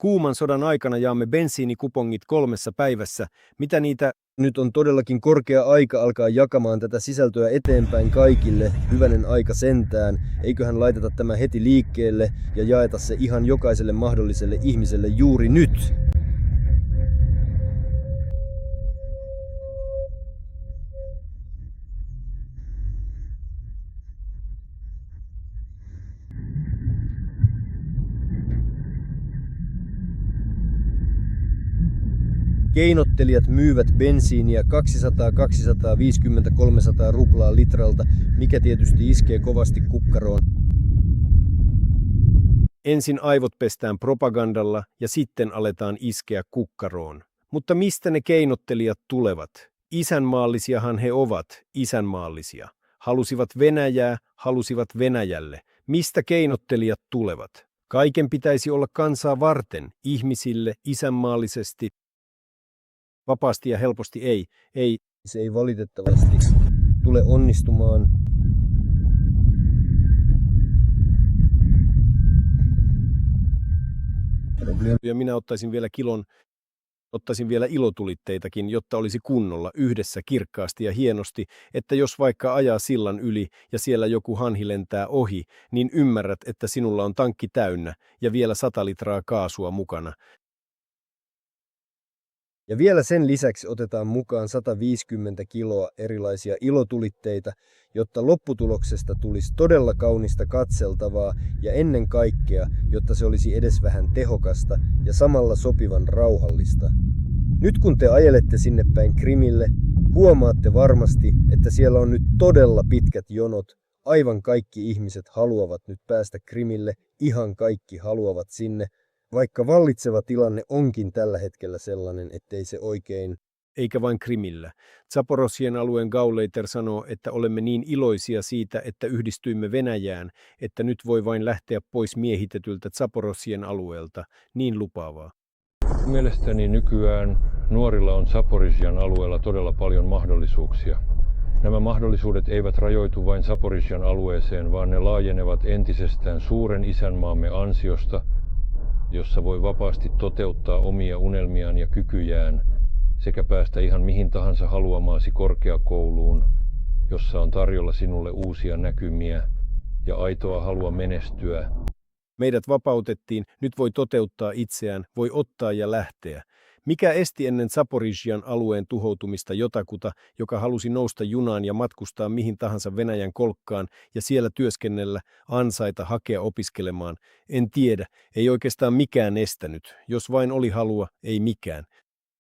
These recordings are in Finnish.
Kuuman sodan aikana jaamme bensiinikupongit 3 päivässä. Mitä niitä? Nyt on todellakin korkea aika alkaa jakamaan tätä sisältöä eteenpäin kaikille. Hyvänen aika sentään. Eiköhän laiteta tämä heti liikkeelle ja jaeta se ihan jokaiselle mahdolliselle ihmiselle juuri nyt. Keinottelijat myyvät bensiiniä 200, 250, 300 ruplaa litralta, mikä tietysti iskee kovasti kukkaroon. Ensin aivot pestään propagandalla ja sitten aletaan iskeä kukkaroon. Mutta mistä ne keinottelijat tulevat? Isänmaallisiahan he ovat, isänmaallisia. Halusivat Venäjää, halusivat Venäjälle. Mistä keinottelijat tulevat? Kaiken pitäisi olla kansaa varten, ihmisille, isänmaallisesti. Vapaasti ja helposti ei. Se ei valitettavasti tule onnistumaan. Ja minä ottaisin vielä ilotulitteitakin, jotta olisi kunnolla yhdessä kirkkaasti ja hienosti, että jos vaikka ajaa sillan yli ja siellä joku hanhi lentää ohi, niin ymmärrät, että sinulla on tankki täynnä ja vielä 100 litraa kaasua mukana. Ja vielä sen lisäksi otetaan mukaan 150 kiloa erilaisia ilotulitteita, jotta lopputuloksesta tulisi todella kaunista katseltavaa ja ennen kaikkea, jotta se olisi edes vähän tehokasta ja samalla sopivan rauhallista. Nyt kun te ajelette sinne päin Krimille, huomaatte varmasti, että siellä on nyt todella pitkät jonot. Aivan kaikki ihmiset haluavat nyt päästä Krimille, ihan kaikki haluavat sinne. Vaikka vallitseva tilanne onkin tällä hetkellä sellainen, ettei se oikein. Eikä vain Krimillä. Zaporozhien alueen Gauleiter sanoo, että olemme niin iloisia siitä, että yhdistyimme Venäjään, että nyt voi vain lähteä pois miehitetyltä Zaporozhien alueelta. Niin lupaavaa. Mielestäni nykyään nuorilla on Zaporozhian alueella todella paljon mahdollisuuksia. Nämä mahdollisuudet eivät rajoitu vain Zaporozhian alueeseen, vaan ne laajenevat entisestään suuren isänmaamme ansiosta, jossa voi vapaasti toteuttaa omia unelmiaan ja kykyjään sekä päästä ihan mihin tahansa haluamaasi korkeakouluun, jossa on tarjolla sinulle uusia näkymiä ja aitoa halua menestyä. Meidät vapautettiin, nyt voi toteuttaa itseään, voi ottaa ja lähteä. Mikä esti ennen Zaporizhian alueen tuhoutumista jotakuta, joka halusi nousta junaan ja matkustaa mihin tahansa Venäjän kolkkaan ja siellä työskennellä, ansaita, hakea opiskelemaan? En tiedä, ei oikeastaan mikään estänyt. Jos vain oli halua, ei mikään.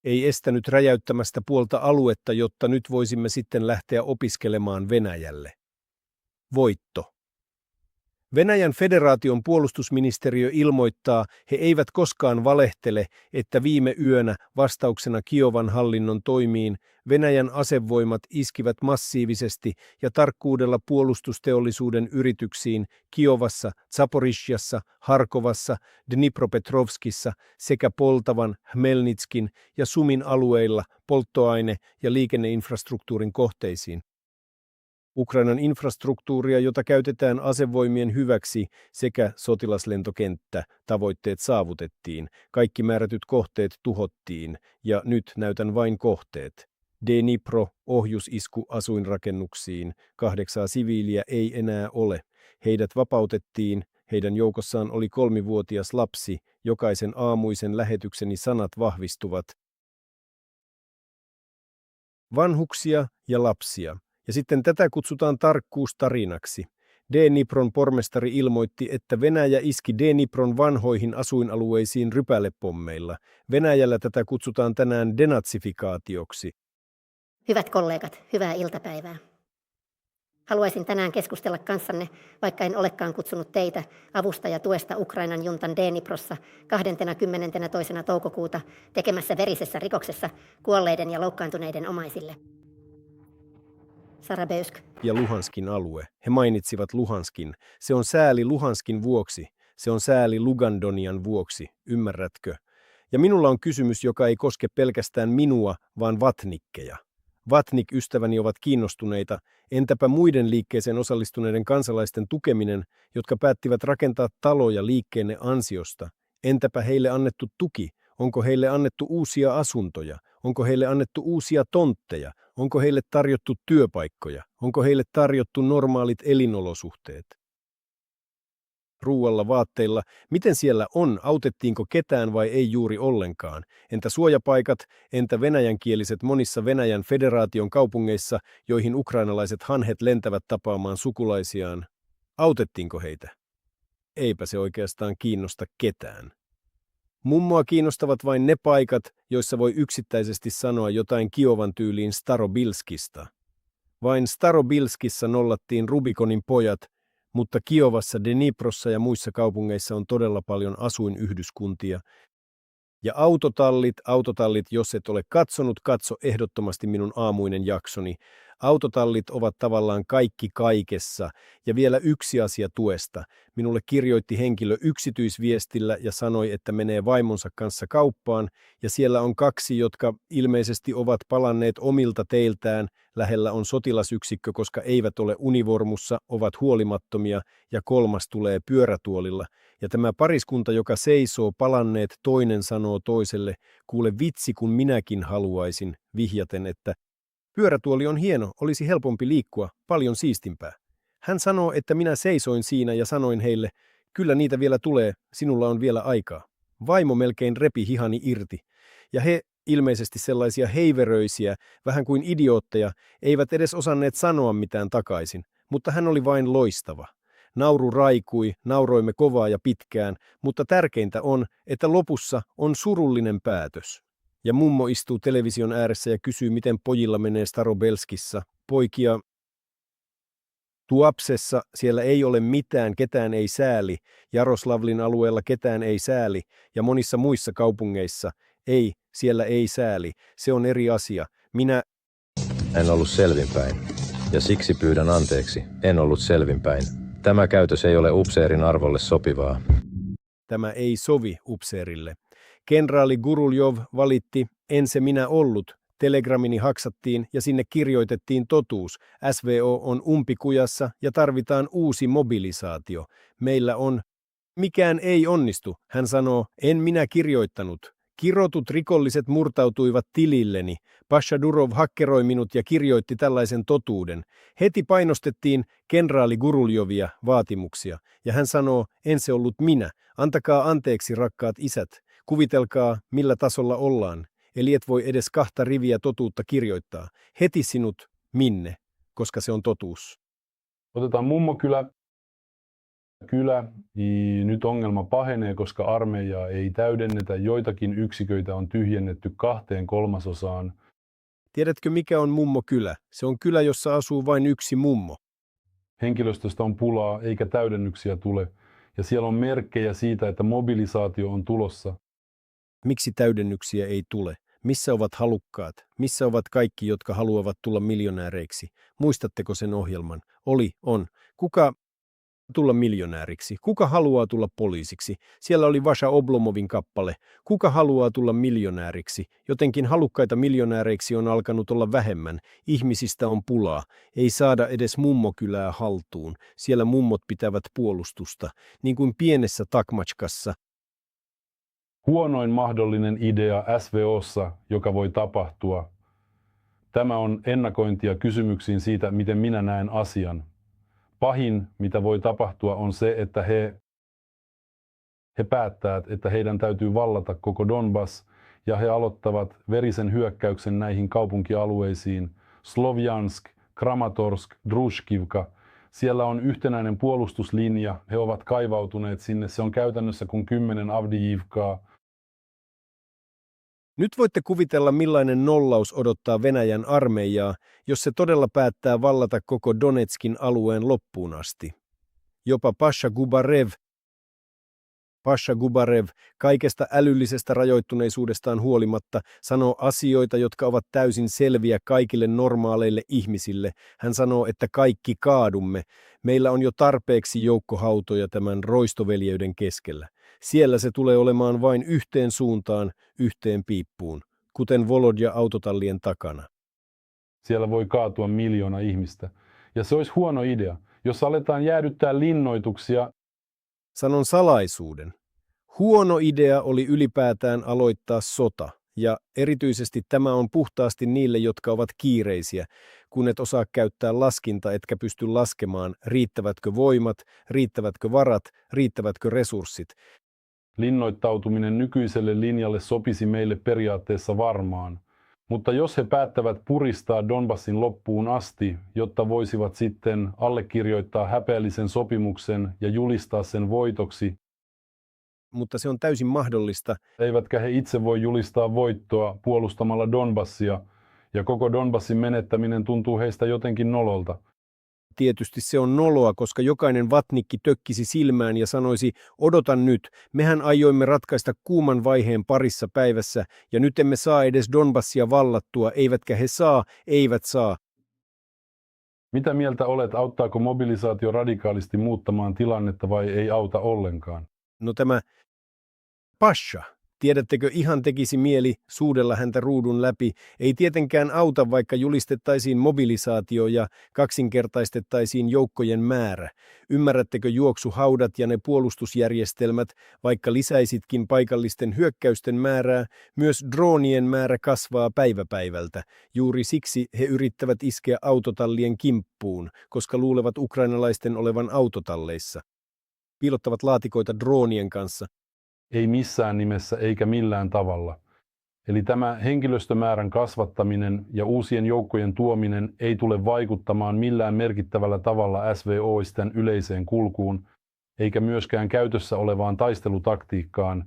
Ei estänyt räjäyttämästä puolta aluetta, jotta nyt voisimme sitten lähteä opiskelemaan Venäjälle. Voitto. Venäjän federaation puolustusministeriö ilmoittaa, he eivät koskaan valehtele, että viime yönä vastauksena Kiovan hallinnon toimiin Venäjän asevoimat iskivät massiivisesti ja tarkkuudella puolustusteollisuuden yrityksiin Kiovassa, Zaporizhiassa, Harkovassa, Dnipropetrovskissa sekä Poltavan, Hmelnitskin ja Sumin alueilla polttoaine- ja liikenneinfrastruktuurin kohteisiin. Ukrainan infrastruktuuria, jota käytetään asevoimien hyväksi, sekä sotilaslentokenttä, tavoitteet saavutettiin, kaikki määrätyt kohteet tuhottiin, ja nyt näytän vain kohteet. Dnipro, ohjusisku asuinrakennuksiin, 8 siviiliä ei enää ole. Heidät vapautettiin, heidän joukossaan oli 3-vuotias lapsi, jokaisen aamuisen lähetykseni sanat vahvistuvat. Vanhuksia ja lapsia. Ja sitten tätä kutsutaan tarkkuustarinaksi. Dnipron pormestari ilmoitti, että Venäjä iski Dnipron vanhoihin asuinalueisiin rypälepommeilla. Venäjällä tätä kutsutaan tänään denatsifikaatioksi. Hyvät kollegat, hyvää iltapäivää. Haluaisin tänään keskustella kanssanne, vaikka en olekaan kutsunut teitä avusta ja tuesta Ukrainan juntan Dniprossa 22. toukokuuta tekemässä verisessä rikoksessa kuolleiden ja loukkaantuneiden omaisille. Sarabeusk. Ja Luhanskin alue. He mainitsivat Luhanskin. Se on sääli Luhanskin vuoksi. Se on sääli Lugandonian vuoksi. Ymmärrätkö? Ja minulla on kysymys, joka ei koske pelkästään minua, vaan vatnikkeja. Vatnik-ystäväni ovat kiinnostuneita. Entäpä muiden liikkeeseen osallistuneiden kansalaisten tukeminen, jotka päättivät rakentaa taloja liikkeenne ansiosta? Entäpä heille annettu tuki? Onko heille annettu uusia asuntoja? Onko heille annettu uusia tontteja? Onko heille tarjottu työpaikkoja? Onko heille tarjottu normaalit elinolosuhteet? Ruualla, vaatteilla, miten siellä on, autettiinko ketään vai ei juuri ollenkaan? Entä suojapaikat, entä venäjänkieliset monissa Venäjän federaation kaupungeissa, joihin ukrainalaiset hanhet lentävät tapaamaan sukulaisiaan? Autettiinko heitä? Eipä se oikeastaan kiinnosta ketään. Mummoa kiinnostavat vain ne paikat, joissa voi yksittäisesti sanoa jotain Kiovan tyyliin Starobilskista. Vain Starobilskissa nollattiin Rubikonin pojat, mutta Kiovassa, Dniprossa ja muissa kaupungeissa on todella paljon asuinyhdyskuntia. Ja autotallit, jos et ole katsonut, katso ehdottomasti minun aamuinen jaksoni. Autotallit ovat tavallaan kaikki kaikessa. Ja vielä yksi asia tuesta. Minulle kirjoitti henkilö yksityisviestillä ja sanoi, että menee vaimonsa kanssa kauppaan, ja siellä on 2, jotka ilmeisesti ovat palanneet omilta teiltään. Lähellä on sotilasyksikkö, koska eivät ole univormussa, ovat huolimattomia, ja 3 tulee pyörätuolilla. Ja tämä pariskunta, joka seisoo palanneet, toinen sanoo toiselle, kuule vitsi kun minäkin haluaisin, vihjaten, että pyörätuoli on hieno, olisi helpompi liikkua, paljon siistimpää. Hän sanoo, että minä seisoin siinä ja sanoin heille, kyllä niitä vielä tulee, sinulla on vielä aikaa. Vaimo melkein repi hihani irti. Ja he, ilmeisesti sellaisia heiveröisiä, vähän kuin idiootteja, eivät edes osanneet sanoa mitään takaisin, mutta hän oli vain loistava. Nauru raikui, nauroimme kovaa ja pitkään, mutta tärkeintä on, että lopussa on surullinen päätös. Ja mummo istuu television ääressä ja kysyy, miten pojilla menee Starobelskissa. Poikia Tuapsessa siellä ei ole mitään, ketään ei sääli. Jaroslavlin alueella ketään ei sääli. Ja monissa muissa kaupungeissa ei, siellä ei sääli. Se on eri asia. Minä En ollut selvinpäin. Ja siksi pyydän anteeksi. En ollut selvinpäin. Tämä käytös ei ole upseerin arvolle sopivaa. Tämä ei sovi upseerille. Kenraali Guruljov valitti, en se minä ollut. Telegramini haksattiin ja sinne kirjoitettiin totuus. SVO on umpikujassa ja tarvitaan uusi mobilisaatio. Meillä on... Mikään ei onnistu, hän sanoo, en minä kirjoittanut. Kirotut rikolliset murtautuivat tililleni. Pasha Durov hakkeroi minut ja kirjoitti tällaisen totuuden. Heti painostettiin kenraali Guruljovia vaatimuksia. Ja hän sanoo, en se ollut minä. Antakaa anteeksi, rakkaat isät. Kuvitelkaa, millä tasolla ollaan. Eli et voi edes 2 riviä totuutta kirjoittaa. Heti sinut, minne, koska se on totuus. Otetaan mummokylä. Niin nyt ongelma pahenee, koska armeijaa ei täydennetä. Joitakin yksiköitä on tyhjennetty 2/3. Tiedätkö, mikä on mummokylä? Se on kylä, jossa asuu vain yksi mummo. Henkilöstöstä on pulaa eikä täydennyksiä tule. Ja siellä on merkkejä siitä, että mobilisaatio on tulossa. Miksi täydennyksiä ei tule? Missä ovat halukkaat? Missä ovat kaikki, jotka haluavat tulla miljonääreiksi? Muistatteko sen ohjelman? On. Kuka tulla miljonääriksi? Kuka haluaa tulla poliisiksi? Siellä oli Vasha Oblomovin kappale. Kuka haluaa tulla miljonääriksi? Jotenkin halukkaita miljonääreiksi on alkanut olla vähemmän. Ihmisistä on pulaa. Ei saada edes mummokylää haltuun. Siellä mummot pitävät puolustusta, niin kuin pienessä Takmatskassa. Huonoin mahdollinen idea SVOssa, joka voi tapahtua. Tämä on ennakointia kysymyksiin siitä, miten minä näen asian. Pahin, mitä voi tapahtua, on se, että he päättävät, että heidän täytyy vallata koko Donbass, ja he aloittavat verisen hyökkäyksen näihin kaupunkialueisiin. Slovjansk, Kramatorsk, Družkivka. Siellä on yhtenäinen puolustuslinja. He ovat kaivautuneet sinne. Se on käytännössä kuin 10 Avdiivkaa. Nyt voitte kuvitella, millainen nollaus odottaa Venäjän armeijaa, jos se todella päättää vallata koko Donetskin alueen loppuun asti. Jopa Pasha Gubarev, kaikesta älyllisestä rajoittuneisuudestaan huolimatta, sanoo asioita, jotka ovat täysin selviä kaikille normaaleille ihmisille. Hän sanoo, että kaikki kaadumme. Meillä on jo tarpeeksi joukkohautoja tämän roistoveljeyden keskellä. Siellä se tulee olemaan vain yhteen suuntaan, yhteen piippuun, kuten Volodya autotallien takana. Siellä voi kaatua 1 miljoona ihmistä. Ja se olisi huono idea, jos aletaan jäädyttää linnoituksia. Sanon salaisuuden. Huono idea oli ylipäätään aloittaa sota, ja erityisesti tämä on puhtaasti niille, jotka ovat kiireisiä, kun et osaa käyttää laskinta etkä pysty laskemaan, riittävätkö voimat, riittävätkö varat, riittävätkö resurssit. Linnoittautuminen nykyiselle linjalle sopisi meille periaatteessa varmaan, mutta jos he päättävät puristaa Donbassin loppuun asti, jotta voisivat sitten allekirjoittaa häpeällisen sopimuksen ja julistaa sen voitoksi, Mutta se on täysin mahdollista. eivätkä he itse voi julistaa voittoa puolustamalla Donbassia, ja koko Donbassin menettäminen tuntuu heistä jotenkin nololta. Tietysti se on noloa, koska jokainen vatnikki tökkisi silmään ja sanoisi, odotan nyt, mehän aioimme ratkaista kuuman vaiheen parissa päivässä, ja nyt emme saa edes Donbassia vallattua, eivätkä he eivät saa. Mitä mieltä olet, auttaako mobilisaatio radikaalisti muuttamaan tilannetta vai ei auta ollenkaan? No tämä Pasha, tiedättekö, ihan tekisi mieli suudella häntä ruudun läpi. Ei tietenkään auta, vaikka julistettaisiin mobilisaatio ja kaksinkertaistettaisiin joukkojen määrä. Ymmärrättekö juoksuhaudat ja ne puolustusjärjestelmät, vaikka lisäisitkin paikallisten hyökkäysten määrää, myös droonien määrä kasvaa päivä päivältä. Juuri siksi he yrittävät iskeä autotallien kimppuun, koska luulevat ukrainalaisten olevan autotalleissa. Piilottavat laatikoita droonien kanssa. Ei missään nimessä eikä millään tavalla. Eli tämä henkilöstömäärän kasvattaminen ja uusien joukkojen tuominen ei tule vaikuttamaan millään merkittävällä tavalla SVOisten yleiseen kulkuun, eikä myöskään käytössä olevaan taistelutaktiikkaan.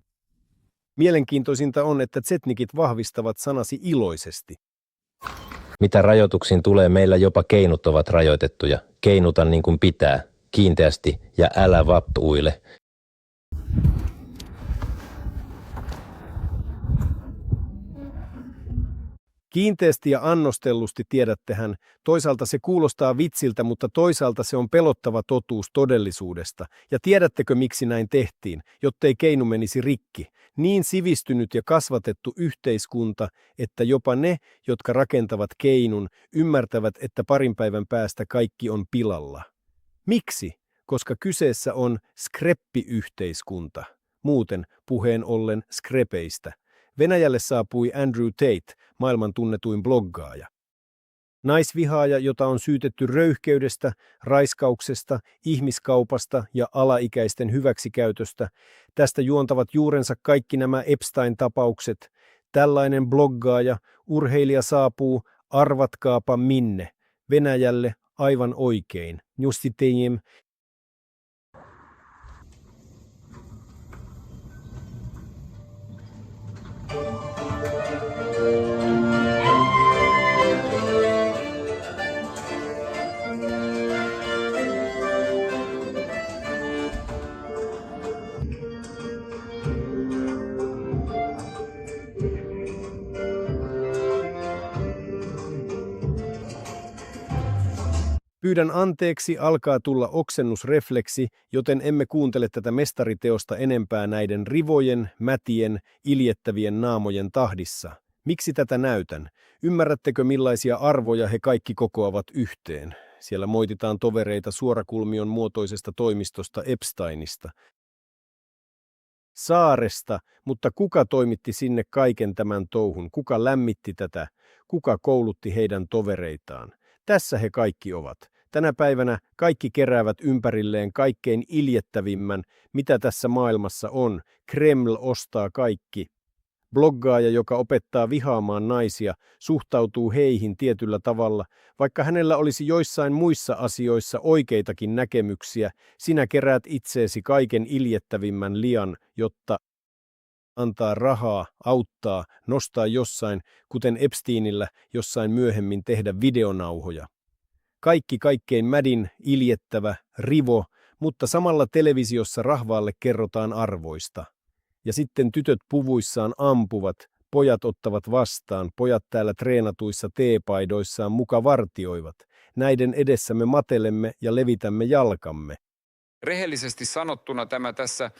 Mielenkiintoisinta on, että tsetnikit vahvistavat sanasi iloisesti. Mitä rajoituksiin tulee, meillä jopa keinut ovat rajoitettuja. Keinuta niin kuin pitää, kiinteästi ja älä vattuile. Kiinteästi ja annostellusti, tiedättehän, toisaalta se kuulostaa vitsiltä, mutta toisaalta se on pelottava totuus todellisuudesta. Ja tiedättekö, miksi näin tehtiin, jottei keinu menisi rikki? Niin sivistynyt ja kasvatettu yhteiskunta, että jopa ne, jotka rakentavat keinun, ymmärtävät, että parin päivän päästä kaikki on pilalla. Miksi? Koska kyseessä on skreppiyhteiskunta. Muuten puheen ollen skrepeistä. Venäjälle saapui Andrew Tate, maailman tunnetuin bloggaaja. Naisvihaaja, jota on syytetty röyhkeydestä, raiskauksesta, ihmiskaupasta ja alaikäisten hyväksikäytöstä. Tästä juontavat juurensa kaikki nämä Epstein-tapaukset. Tällainen bloggaaja, urheilija saapuu, arvatkaapa minne, Venäjälle aivan oikein. Justitiem. Pyydän anteeksi, alkaa tulla oksennusrefleksi, joten emme kuuntele tätä mestariteosta enempää näiden rivojen, mätien, iljettävien naamojen tahdissa. Miksi tätä näytän? Ymmärrättekö, millaisia arvoja he kaikki kokoavat yhteen? Siellä moititaan tovereita suorakulmion muotoisesta toimistosta Epsteinista. Saaresta, mutta kuka toimitti sinne kaiken tämän touhun? Kuka lämmitti tätä? Kuka koulutti heidän tovereitaan? Tässä he kaikki ovat. Tänä päivänä kaikki keräävät ympärilleen kaikkein iljettävimmän, mitä tässä maailmassa on. Kreml ostaa kaikki. Bloggaaja, joka opettaa vihaamaan naisia, suhtautuu heihin tietyllä tavalla, vaikka hänellä olisi joissain muissa asioissa oikeitakin näkemyksiä. Sinä keräät itseesi kaiken iljettävimmän lian, jotta antaa rahaa, auttaa, nostaa jossain, kuten Epsteinillä, jossain myöhemmin tehdä videonauhoja. Kaikki kaikkein mädin, iljettävä, rivo, mutta samalla televisiossa rahvaalle kerrotaan arvoista. Ja sitten tytöt puvuissaan ampuvat, pojat ottavat vastaan, pojat täällä treenatuissa teepaidoissaan muka vartioivat. Näiden edessä me matelemme ja levitämme jalkamme. Rehellisesti sanottuna tämä tässä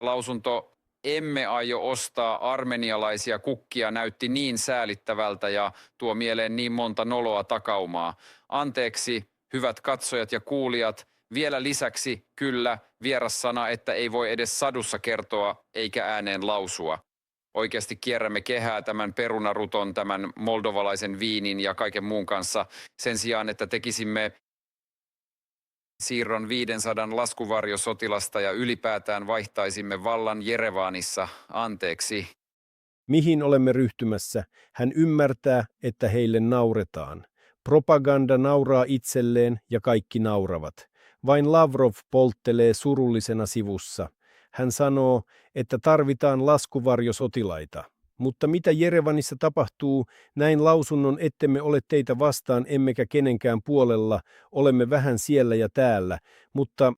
lausunto emme aio ostaa armenialaisia kukkia näytti niin säälittävältä ja tuo mieleen niin monta noloa takaumaa. Anteeksi, hyvät katsojat ja kuulijat, Vielä lisäksi kyllä vierassana, että ei voi edes sadussa kertoa eikä ääneen lausua. Oikeasti kierrämme kehää tämän perunaruton, tämän moldovalaisen viinin ja kaiken muun kanssa sen sijaan, että tekisimme siirron 500 laskuvarjosotilasta ja ylipäätään vaihtaisimme vallan Jerevanissa. Anteeksi. Mihin olemme ryhtymässä? Hän ymmärtää, että heille nauretaan. Propaganda nauraa itselleen ja kaikki nauravat. Vain Lavrov polttelee surullisena sivussa. Hän sanoo, että tarvitaan laskuvarjosotilaita. Mutta mitä Jerevanissa tapahtuu, näin lausunnon, ettemme ole teitä vastaan emmekä kenenkään puolella, olemme vähän siellä ja täällä, mutta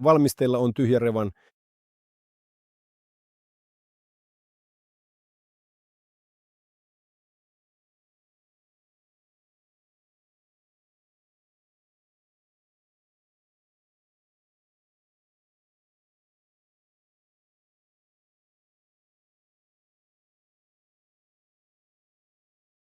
valmisteilla on Tyhjärevan